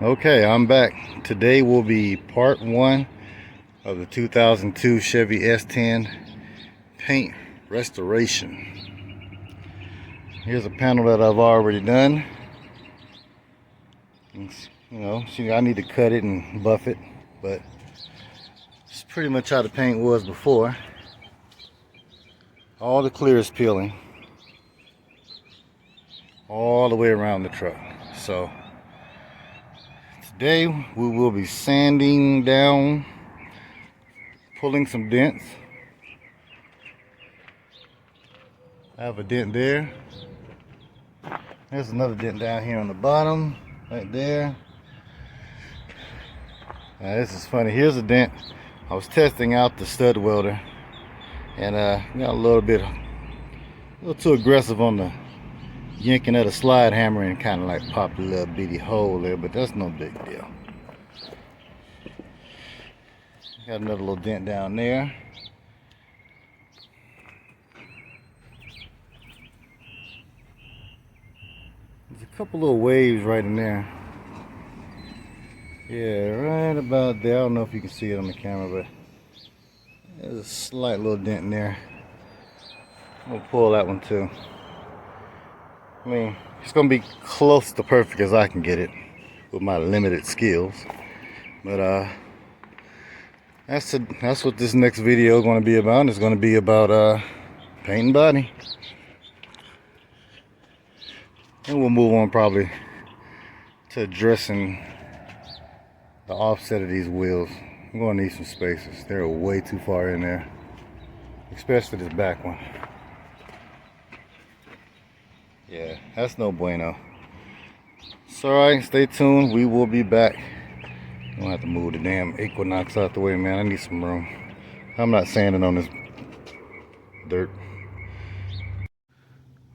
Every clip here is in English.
Okay, I'm back. Today will be part one of the 2002 Chevy S10 paint restoration. Here's a panel that I've already done. See, I need to cut it and buff it, but it's pretty much how the paint was before. All the clear is peeling all the way around the truck. So today we will be sanding down, pulling some dents. I have a dent there. There's another dent down here on the bottom, right there. Now this is funny. Here's a dent. I was testing out the stud welder, and got a little too aggressive on the yanking of the slide hammer and kind of like popped a little bitty hole there, but that's no big deal. Got another little dent down there. There's a couple little waves right in there. Yeah, right about there. I don't know if you can see it on the camera, but there's a slight little dent in there. I'm gonna pull that one too. I mean, it's gonna be close to perfect as I can get it with my limited skills. But that's what this next video is gonna be about. It's gonna be about paint and body. And we'll move on probably to addressing the offset of these wheels. I'm gonna need some spaces. They're way too far in there, especially this back one. Yeah, that's no bueno. It's alright, stay tuned. We will be back. I'm gonna have to move the damn Equinox out the way, man. I need some room. I'm not sanding on this dirt.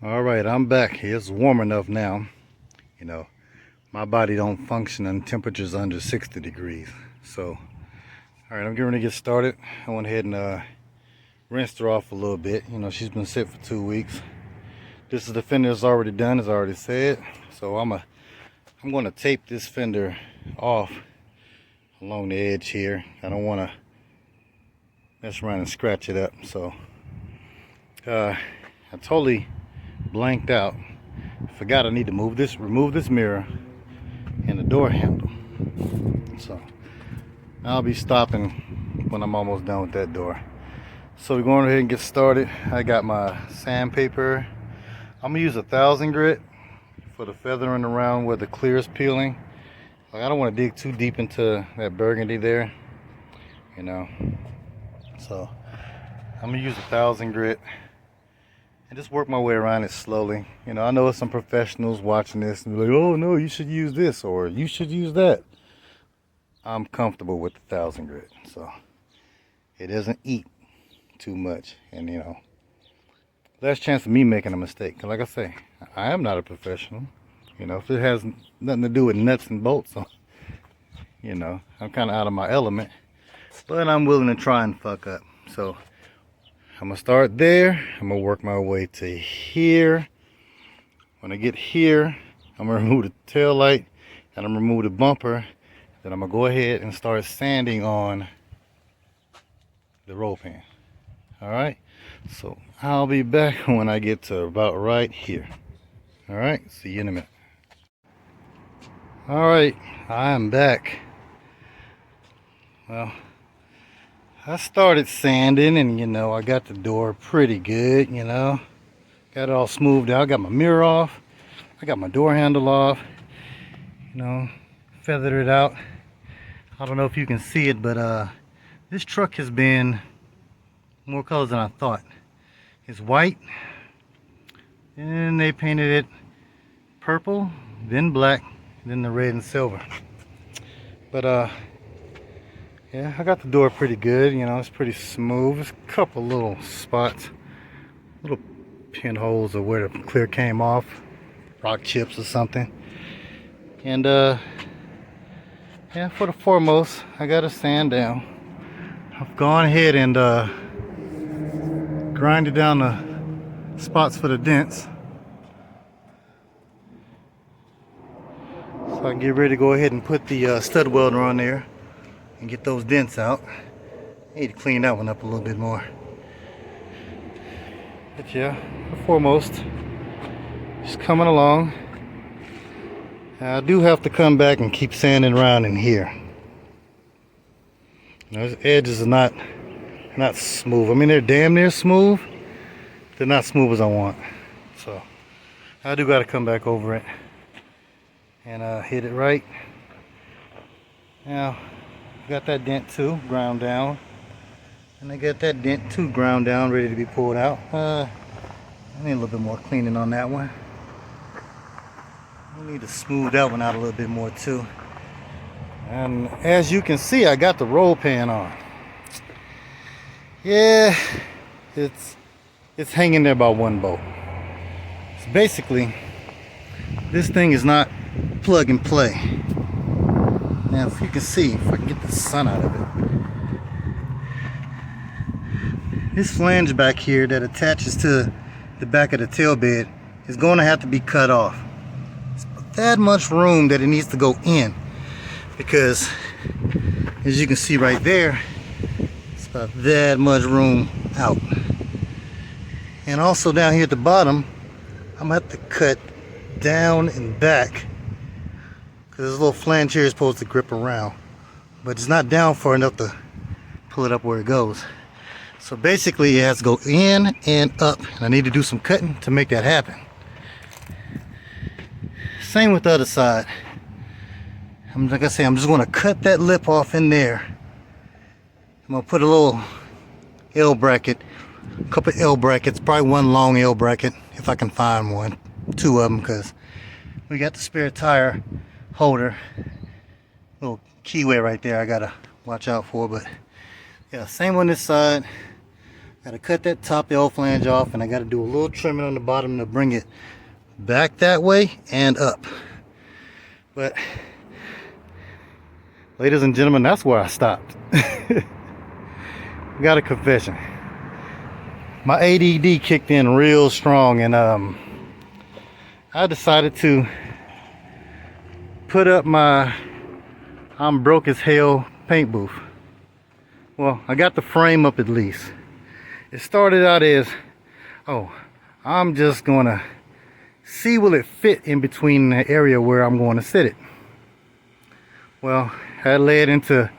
Alright, I'm back. It's warm enough now. You know, my body don't function in temperatures under 60 degrees. So, alright, I'm getting ready to get started. I went ahead and rinsed her off a little bit. You know, she's been sit for 2 weeks. This is the fender that's already done, as I already said. So I'm going to tape this fender off along the edge here. I don't want to mess around and scratch it up. So I totally blanked out. Forgot I need to remove this mirror and the door handle. So I'll be stopping when I'm almost done with that door. So we're going ahead and get started. I got my sandpaper. I'm gonna use 1000 grit for the feathering around where the clear is peeling. Like, I don't want to dig too deep into that burgundy there, you know. So I'm gonna use 1000 grit and just work my way around it slowly. You know, I know some professionals watching this and be like, "Oh no, you should use this or you should use that." I'm comfortable with 1000 grit, so it doesn't eat too much, and you know, less chance of me making a mistake. Cause like I say, I am not a professional. You know, if it has nothing to do with nuts and bolts, so, you know, I'm kind of out of my element. But I'm willing to try and fuck up. So I'm gonna start there. I'm gonna work my way to here. When I get here, I'm gonna remove the tail light and I'm gonna remove the bumper. Then I'm gonna go ahead and start sanding on the roll pan. All right. So I'll be back when I get to about right here. All right, see you in a minute. All right, I am back. Well, I started sanding and you know, I got the door pretty good, you know. Got it all smoothed out. Got my mirror off. I got my door handle off. You know, feathered it out. I don't know if you can see it, but this truck has been more colors than I thought. It's white, and they painted it purple, then black, then the red and silver. But yeah, I got the door pretty good. You know, it's pretty smooth. There's a couple little spots, little pinholes of where the clear came off, rock chips or something. And yeah, for the foremost, I got to sand down. I've gone ahead and grinded down the spots for the dents. So I can get ready to go ahead and put the stud welder on there and get those dents out. I need to clean that one up a little bit more. But yeah, foremost, just coming along. I do have to come back and keep sanding around in here. Those edges are not smooth. I mean, they're damn near smooth. They're not smooth as I want. So I do got to come back over it and hit it right. Now, got that dent too ground down. And I got that dent too ground down, ready to be pulled out. I need a little bit more cleaning on that one. I need to smooth that one out a little bit more too. And as you can see, I got the roll pan on. Yeah, it's hanging there by one bolt. So basically, this thing is not plug and play. Now, if you can see, if I can get the sun out of it. This flange back here that attaches to the back of the tail bed is going to have to be cut off. It's that much room that it needs to go in, because as you can see right there, it's about that much room out. And also down here at the bottom, I'm going to have to cut down and back, because this little flange here is supposed to grip around, but it's not down far enough to pull it up where it goes. So basically it has to go in and up, and I need to do some cutting to make that happen. Same with the other side. Like I say, I'm just going to cut that lip off in there. I'm going to put a little L bracket, a couple L brackets, probably one long L bracket if I can find one, two of them, because we got the spare tire holder, little keyway right there I gotta watch out for. But yeah, same on this side. Gotta cut that top L flange off, and I gotta do a little trimming on the bottom to bring it back that way and up. But ladies and gentlemen, that's where I stopped. Got a confession. My ADD kicked in real strong, and I decided to put up my I'm broke as hell paint booth. Well, I got the frame up at least. It started out as, oh, I'm just gonna see will it fit in between the area where I'm going to sit it. Well, that led into,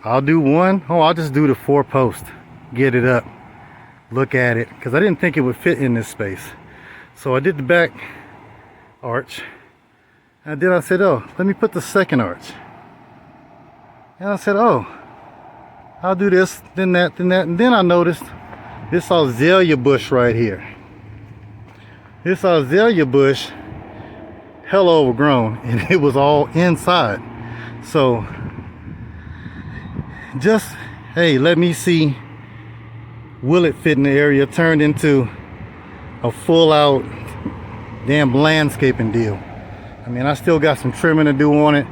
I'll do one, I'll just do the 4-post, get it up, look at it, because I didn't think it would fit in this space. So I did the back arch, and then I said, oh, let me put the second arch. And I said, oh, I'll do this, then that, then that. And then I noticed this azalea bush right here. This azalea bush, hella overgrown, and it was all inside. So just, hey, let me see, will it fit in the area? Turned into a full out damn landscaping deal. I mean, I still got some trimming to do on it,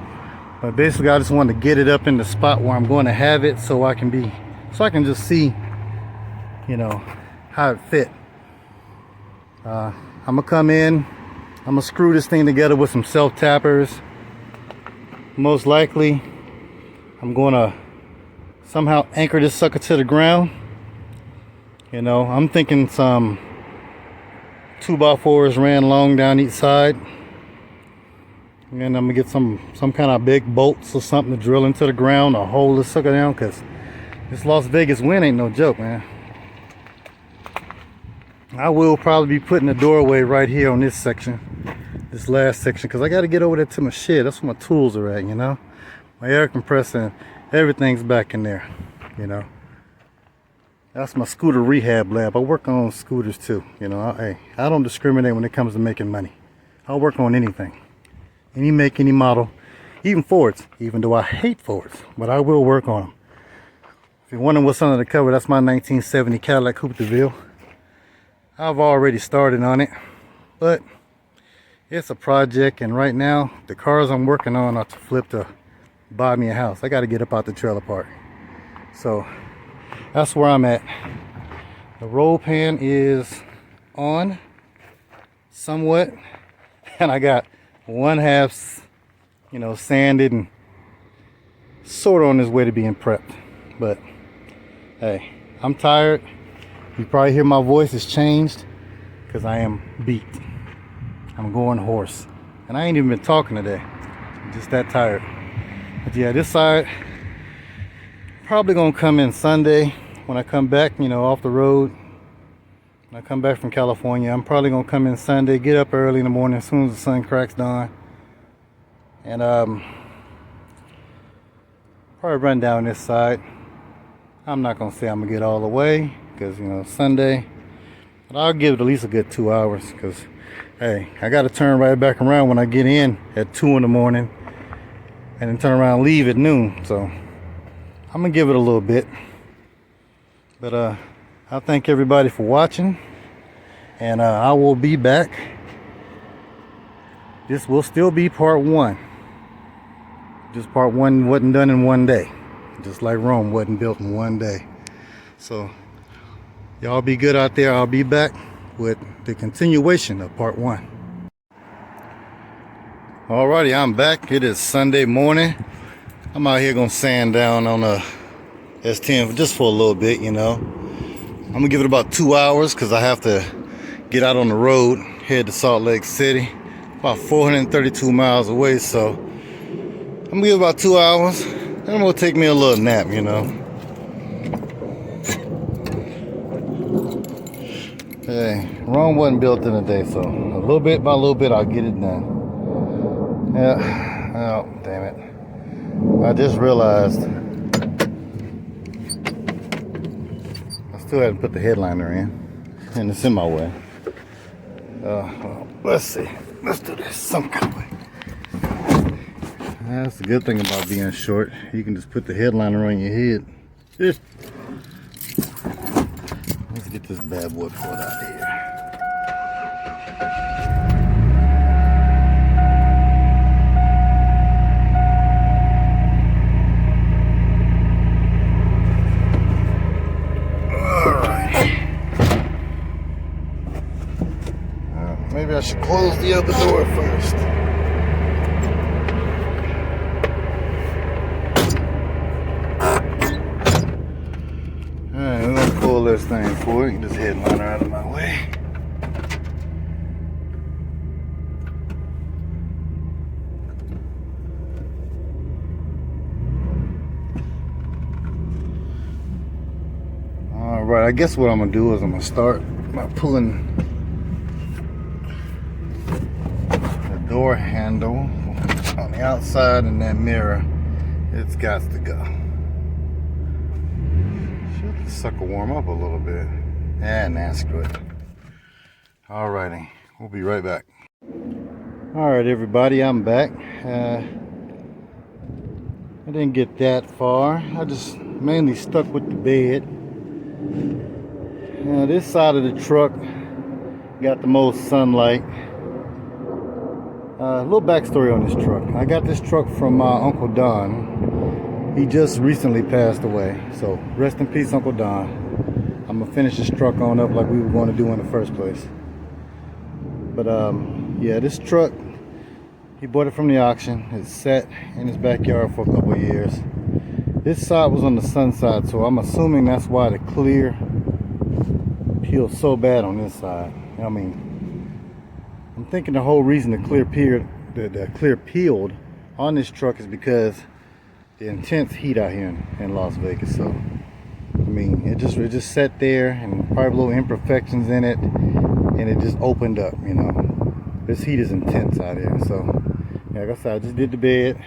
but basically I just wanted to get it up in the spot where I'm going to have it, so I can just see, you know, how it fit. I'm gonna come in, I'm gonna screw this thing together with some self tappers. Most likely I'm gonna somehow anchor this sucker to the ground. You know, I'm thinking some 2x4s ran long down each side, and then I'm gonna get some kind of big bolts or something to drill into the ground or hold this sucker down, because this Las Vegas wind ain't no joke, man. I will probably be putting a doorway right here on this section, this last section, because I got to get over there to my shed. That's where my tools are at, you know. My air compressor and everything's back in there, you know. That's my scooter rehab lab. I work on scooters too, you know. I don't discriminate when it comes to making money. I'll work on anything, any make, any model, even Fords, even though I hate Fords, but I will work on them. If you're wondering what's under the cover, that's my 1970 Cadillac Coupe de Ville. I've already started on it, but it's a project, and right now the cars I'm working on are to flip to buy me a house. I got to get up out the trailer park. So that's where I'm at. The roll pan is on somewhat, and I got 1/2 you know, sanded and sort of on his way to being prepped. But hey, I'm tired. You probably hear my voice has changed because I am beat. I'm going hoarse. And I ain't even been talking today. I'm just that tired. But yeah, this side probably gonna come in Sunday when I come back, you know, off the road. When I come back from California, I'm probably gonna come in Sunday, get up early in the morning as soon as the sun cracks dawn. And probably run down this side. I'm not gonna say I'm gonna get all the way because, you know, Sunday, but I'll give it at least a good 2 hours because, hey, I gotta turn right back around when I get in at 2 in the morning and then turn around and leave at noon. So I'm gonna give it a little bit. But I thank everybody for watching, and I will be back. This will still be part 1. Just part 1 wasn't done in one day. Just like Rome wasn't built in one day. So y'all be good out there. I'll be back with the continuation of part 1. Alrighty, I'm back. It is Sunday morning. I'm out here gonna sand down on a S10 just for a little bit, you know. I'm gonna give it about 2 hours because I have to get out on the road, head to Salt Lake City, about 432 miles away. So I'm gonna give it about 2 hours. Then I'm gonna take me a little nap, you know. Hey, Rome wasn't built in a day, so a little bit by little bit I'll get it done. Yeah, oh damn it. I just realized I still hadn't put the headliner in, and it's in my way. Well, let's see. Let's do this some kind of way. That's the good thing about being short. You can just put the headliner on your head. Let's get this bad boy pulled out of here. Maybe I should close the other door first. Alright, we're gonna pull this thing forward. Get this headliner out of my way. Alright, I guess what I'm gonna do is I'm gonna start by pulling door handle on the outside, and that mirror, it's got to go. Should the sucker warm up a little bit. Nah, screw it. Alrighty, we'll be right back. Alright everybody, I'm back. I didn't get that far. I just mainly stuck with the bed. This side of the truck got the most sunlight. A little backstory on this truck. I got this truck from my Uncle Don. He just recently passed away. So rest in peace, Uncle Don. I'm gonna finish this truck on up like we were going to do in the first place. But yeah, this truck, he bought it from the auction. It's sat in his backyard for a couple of years. This side was on the sun side, so I'm assuming that's why the clear peeled so bad on this side. I mean, I'm thinking the whole reason the clear peeled on this truck is because the intense heat out here in Las Vegas. So I mean, it just sat there and probably little imperfections in it, and it just opened up. You know, this heat is intense out here. So yeah, like I said, I just did the bed.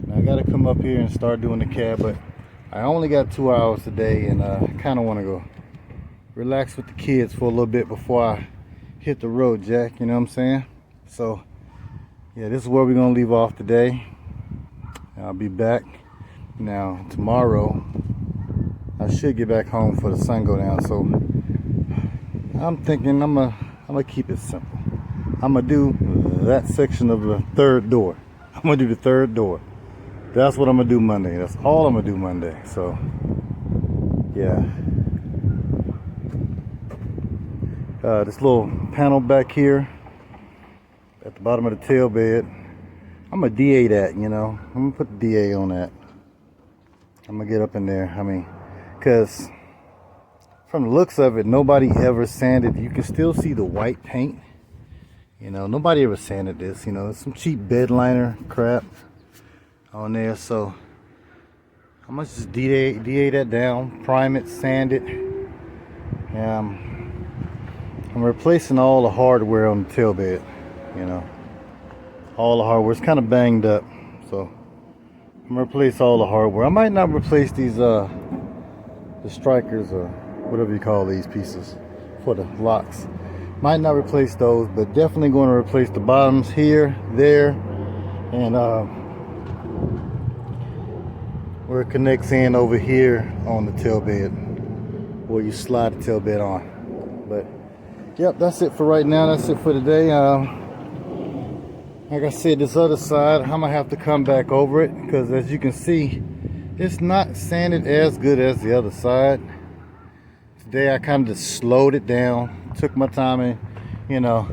Now I got to come up here and start doing the cab, but I only got 2 hours today, and I kind of want to go relax with the kids for a little bit before I hit the road, Jack, you know what I'm saying? So yeah, this is where we're gonna leave off today. I'll be back. Now tomorrow I should get back home for the sun go down, so I'm thinking I'm gonna keep it simple. I'm gonna do that section of the third door. I'm gonna do the third door. That's what I'm gonna do Monday. That's all I'm gonna do Monday. So yeah, this little panel back here at the bottom of the tail bed, I'm gonna DA that, you know. I'm gonna put the DA on that. I'm gonna get up in there. I mean, because from the looks of it, nobody ever sanded. You can still see the white paint. You know, nobody ever sanded this. You know, it's some cheap bed liner crap on there. So I'm gonna just DA that down, prime it, sand it. I'm replacing all the hardware on the tailbed. You know, all the hardware. It's kind of banged up, so I'm gonna replace all the hardware. I might not replace these the strikers or whatever you call these pieces for the locks. Might not replace those, but definitely going to replace the bottoms here, there, and where it connects in over here on the tailbed, where you slide the tailbed on. But yep, that's it for right now. That's it for today. Like I said, this other side, I'm gonna have to come back over it because, as you can see, it's not sanded as good as the other side. Today I kind of just slowed it down, took my time, and you know,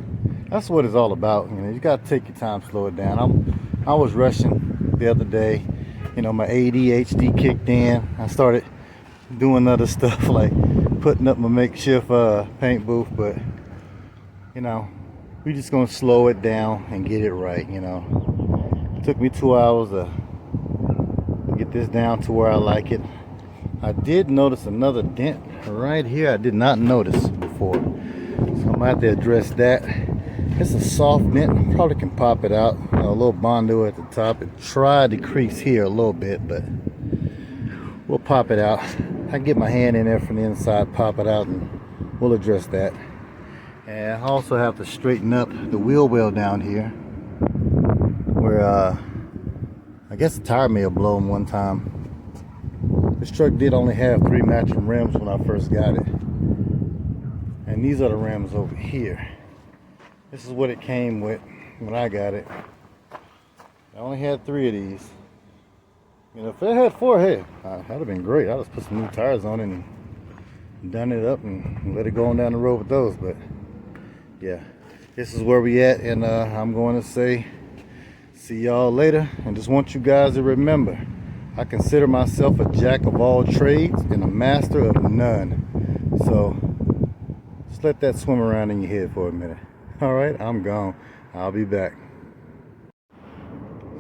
that's what it's all about. You know, you gotta take your time, slow it down. I was rushing the other day. You know, my ADHD kicked in. I started doing other stuff like putting up my makeshift paint booth, but you know, we just gonna slow it down and get it right. You know, it took me 2 hours to get this down to where I like it. I did notice another dent right here. I did not notice before, so I'm gonna have to address that. It's a soft dent. I probably can pop it out. You know, a little Bondo at the top. It tried to crease here a little bit, but we'll pop it out. I can get my hand in there from the inside, pop it out, and we'll address that. And I also have to straighten up the wheel well down here, where I guess the tire may have blown one time. This truck did only have 3 matching rims when I first got it. And these are the rims over here. This is what it came with when I got it. I only had 3 of these. You know, if it had 4, hey, that'd have been great. I just put some new tires on it and done it up and let it go on down the road with those. But yeah, this is where we at, and I'm going to say see y'all later. And just want you guys to remember, I consider myself a jack of all trades and a master of none. So just let that swim around in your head for a minute. All right, I'm gone. I'll be back.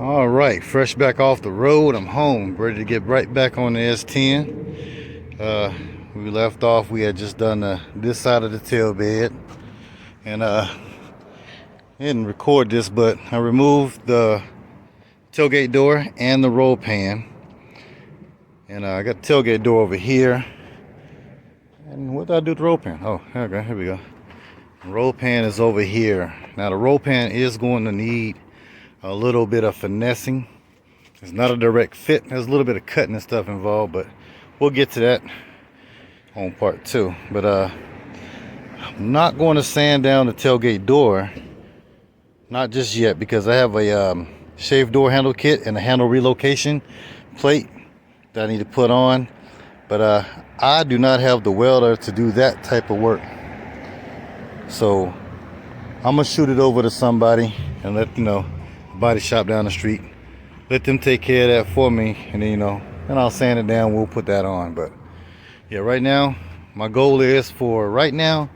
All right, fresh back off the road. I'm home, ready to get right back on the S10. We left off, we had just done this side of the tailbed. And I didn't record this, but I removed the tailgate door and the roll pan. And I got the tailgate door over here. And what did I do with the roll pan? Oh, okay, here we go. The roll pan is over here. Now the roll pan is going to need a little bit of finessing. It's not a direct fit. There's a little bit of cutting and stuff involved, but we'll get to that on part 2. But I'm not going to sand down the tailgate door, not just yet, because I have a shaved door handle kit and a handle relocation plate that I need to put on. But I do not have the welder to do that type of work. So I'm gonna shoot it over to somebody and let you know, body shop down the street, let them take care of that for me, and then, you know, then I'll sand it down, we'll put that on. But yeah, right now my goal is, for right now,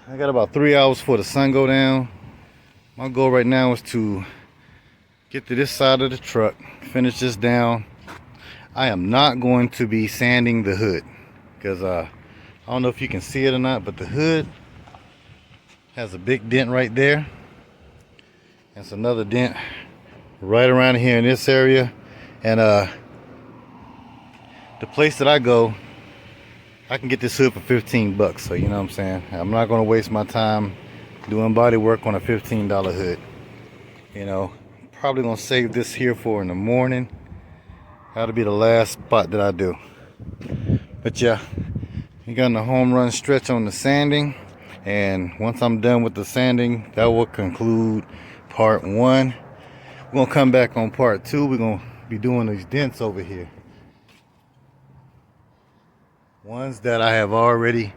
I got about 3 hours before the sun go down. My goal right now is to get to this side of the truck, finish this down. I am not going to be sanding the hood because I don't know if you can see it or not, but the hood has a big dent right there. It's another dent right around here in this area. And the place that I go, I can get this hood for 15 bucks. So you know what I'm saying? I'm not going to waste my time doing body work on a $15 hood. You know, probably going to save this here for in the morning. That'll be the last spot that I do. But yeah, we got a home run stretch on the sanding. And once I'm done with the sanding, that will conclude part 1. We're going to come back on part 2. We're going to be doing these dents over here. Ones that I have already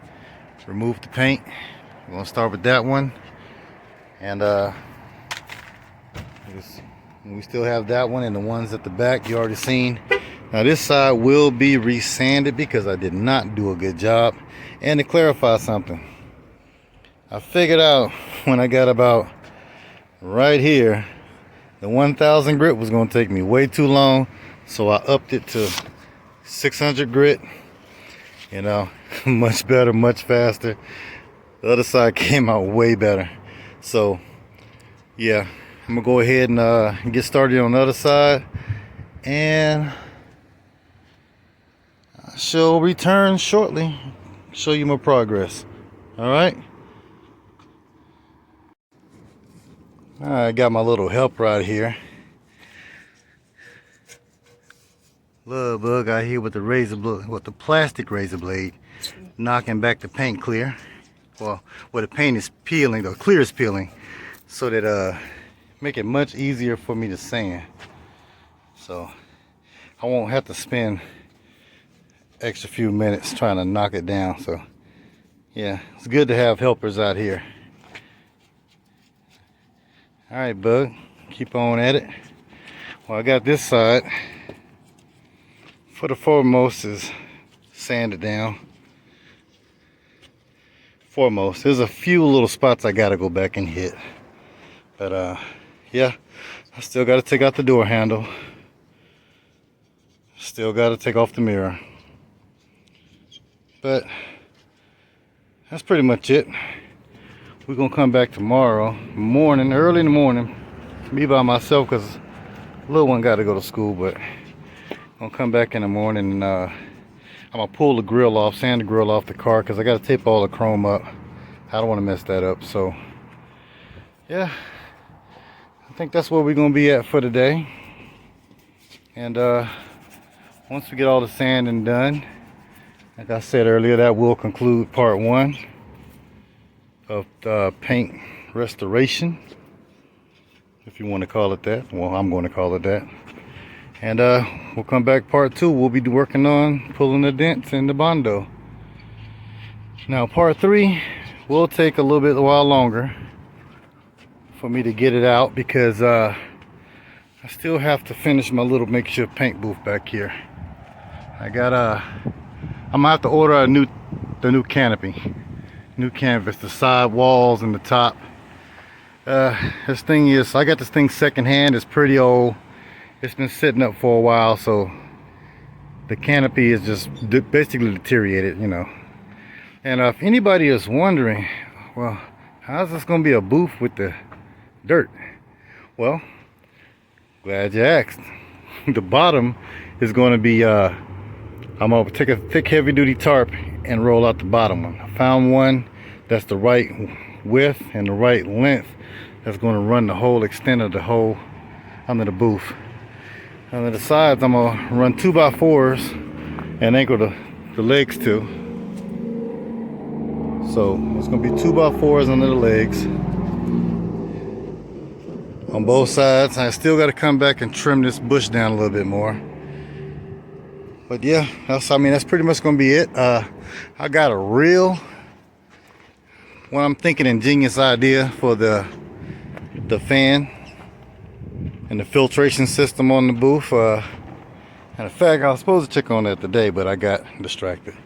removed the paint. We're going to start with that one. And We still have that one, and the ones at the back you already seen. Now this side will be resanded because I did not do a good job. And to clarify something, I figured out when I got about right here, the 1000 grit was going to take me way too long, so I upped it to 600 grit. You know, much better, much faster. The other side came out way better. So yeah, I'm gonna go ahead and get started on the other side, and I shall return shortly, show you my progress. All right. I got my little helper out here. Little bug out here with the razor blade, with the plastic razor blade, knocking back the paint clear. Well, where the paint is peeling, the clear is peeling, so that make it much easier for me to sand. So I won't have to spend extra few minutes trying to knock it down. So yeah, it's good to have helpers out here. All right, bug, keep on at it. Well, I got this side. For the foremost is sanded down. Foremost, there's a few little spots I gotta go back and hit, but yeah, I still gotta take out the door handle. Still gotta take off the mirror. But that's pretty much it. We're gonna come back tomorrow morning, early in the morning, me by myself, because little one got to go to school. But I'm gonna come back in the morning, and I'm gonna pull the grill off, sand the grill off the car, because I got to tape all the chrome up. I don't want to mess that up. So yeah, I think that's where we're gonna be at for today. And once we get all the sanding done, like I said earlier, that will conclude part 1 of the paint restoration, if you want to call it that. Well, I'm going to call it that. And we'll come back part 2. We'll be working on pulling the dents in the Bondo. Now part 3 will take a little bit a while longer for me to get it out, because I still have to finish my little makeshift paint booth back here. I'm gonna have to order the new canopy, new canvas, the side walls and the top. This thing is, I got this thing secondhand. It's pretty old. It's been sitting up for a while, so the canopy is just basically deteriorated, you know. And if anybody is wondering, well, how's this gonna be a booth with the dirt? Well, glad you asked. The bottom is going to be I'm gonna take a thick heavy duty tarp and roll out the bottom one. I found one that's the right width and the right length, that's going to run the whole extent of the hole under the booth. Under the sides, I'm gonna run 2x4s and anchor the legs to. So it's gonna be 2x4s under the legs on both sides. I still got to come back and trim this bush down a little bit more. But yeah, that's pretty much gonna be it. I got a real, what I'm thinking, ingenious idea for the fan and the filtration system on the booth. And in fact, I was supposed to check on that today, but I got distracted.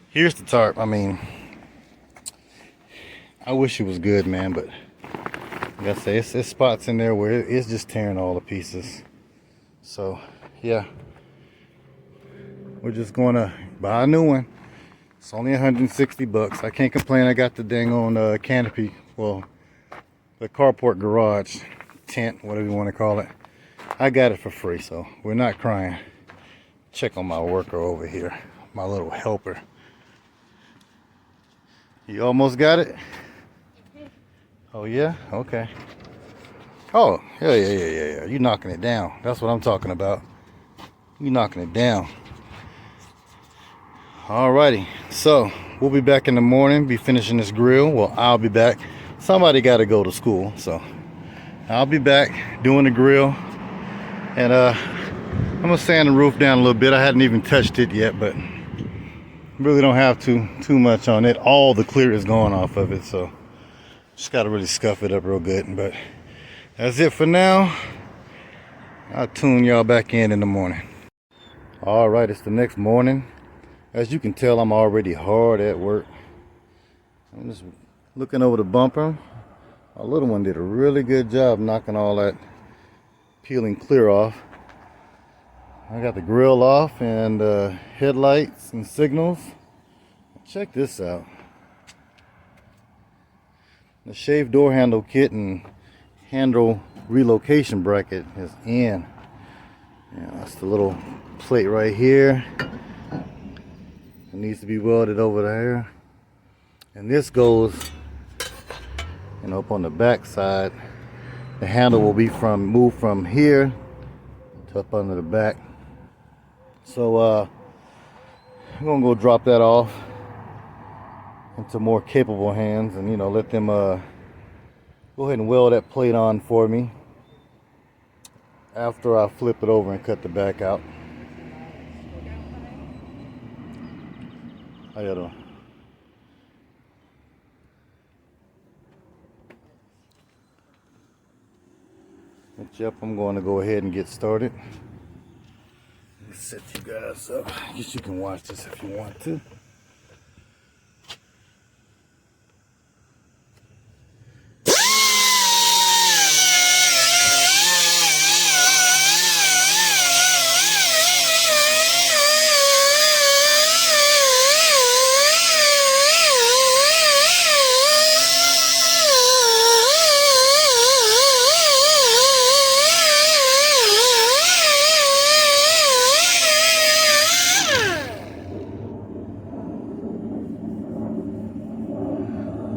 Here's the tarp. I mean, I wish it was good, man, but like I say, it's spots in there where it's just tearing all to pieces. So yeah, we're just gonna buy a new one. It's only 160 bucks. I can't complain. I got the dang on canopy, well, the carport garage tent, whatever you want to call it. I got it for free, so we're not crying. Check on my worker over here, my little helper. You almost got it? Oh yeah? Okay. Oh, yeah. You knocking it down. That's what I'm talking about. You knocking it down. Alrighty, so we'll be back in the morning, be finishing this grill. Well, I'll be back. Somebody got to go to school, so I'll be back doing the grill. And I'm gonna sand the roof down a little bit. I hadn't even touched it yet, but really don't have too much on it. All the clear is gone off of it, so just got to really scuff it up real good. But that's it for now. I'll tune y'all back in the morning. All right, it's the next morning. As you can tell, I'm already hard at work. I'm just looking over the bumper. My little one did a really good job knocking all that peeling clear off. I got the grill off and headlights and signals. Check this out. The shaved door handle kit and handle relocation bracket is in. Yeah, that's the little plate right here. It needs to be welded over there. And this goes, up on the back side. The handle will be moved from here to up under the back. So I'm gonna go drop that off into more capable hands, and let them go ahead and weld that plate on for me after I flip it over and cut the back out. How y'all doing? Yep, I'm going to go ahead and get started. Let's set you guys up. I guess you can watch this if you want to.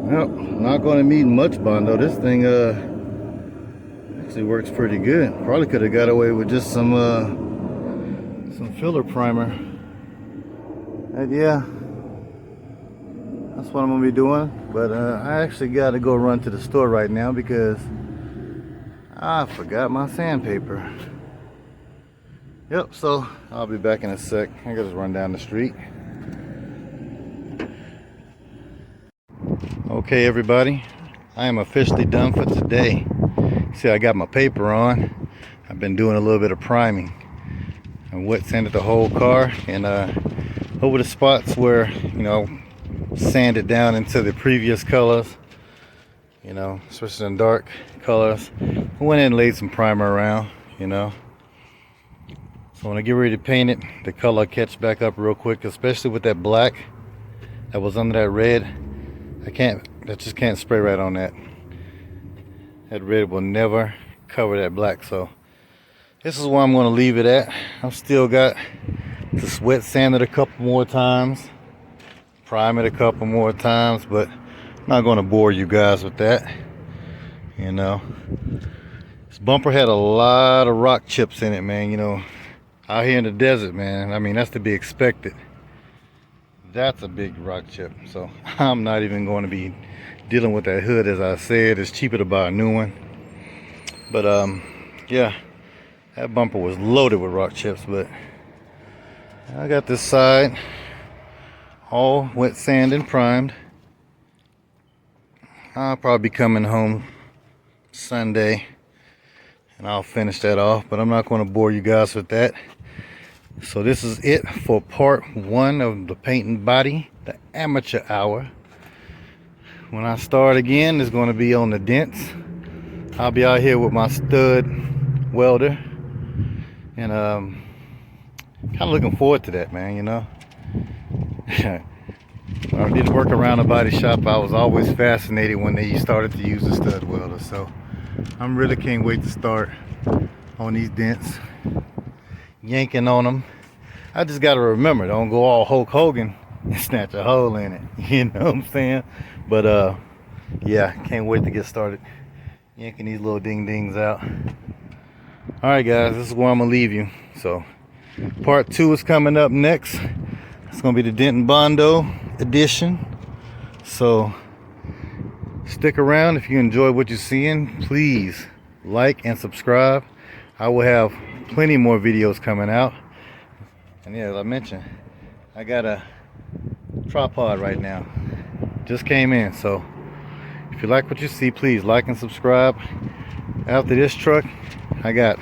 Well, not going to need much Bondo. This thing actually works pretty good. Probably could have got away with just some filler primer. And yeah, that's what I'm gonna be doing. But I actually got to go run to the store right now because I forgot my sandpaper. Yep, so I'll be back in a sec. I gotta just run down the street. Okay, everybody, I am officially done for today. See, I got my paper on. I've been doing a little bit of priming. I wet sanded the whole car, and over the spots where sanded down into the previous colors, especially in dark colors, I went in and laid some primer around. So when I get ready to paint it, the color catch back up real quick, especially with that black that was under that red. I just can't spray right on that. That red will never cover that black. So this is where I'm going to leave it at. I've still got to wet sand it a couple more times, prime it a couple more times, but I'm not going to bore you guys with that. This bumper had a lot of rock chips in it, man. Out here in the desert, man. I mean, that's to be expected. That's a big rock chip, so I'm not even going to be dealing with that hood. As I said, it's cheaper to buy a new one. But yeah, that bumper was loaded with rock chips. But I got this side all wet sand and primed. I'll probably be coming home Sunday and I'll finish that off, but I'm not going to bore you guys with that. So this is it for part 1 of the paint and body, the amateur hour. When I start again, it's going to be on the dents. I'll be out here with my stud welder, and kind of looking forward to that, man. When I did work around a body shop, I was always fascinated when they started to use the stud welder. So I'm really can't wait to start on these dents, yanking on them. I just got to remember, don't go all Hulk Hogan and snatch a hole in it. You know what I'm saying? But yeah, can't wait to get started yanking these little ding dings out. All right, guys, this is where I'm gonna leave you. So part 2 is coming up next. It's gonna be the Dent and Bondo edition. So stick around. If you enjoy what you're seeing, please like and subscribe. I will have plenty more videos coming out. And yeah, as I mentioned, I got a tripod right now, just came in, so If you like what you see, please like and subscribe. After this truck, I got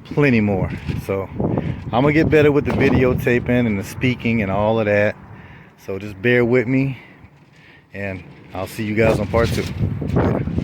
plenty more. So I'm gonna get better with the videotaping and the speaking and all of that. So just bear with me, and I'll see you guys on part 2.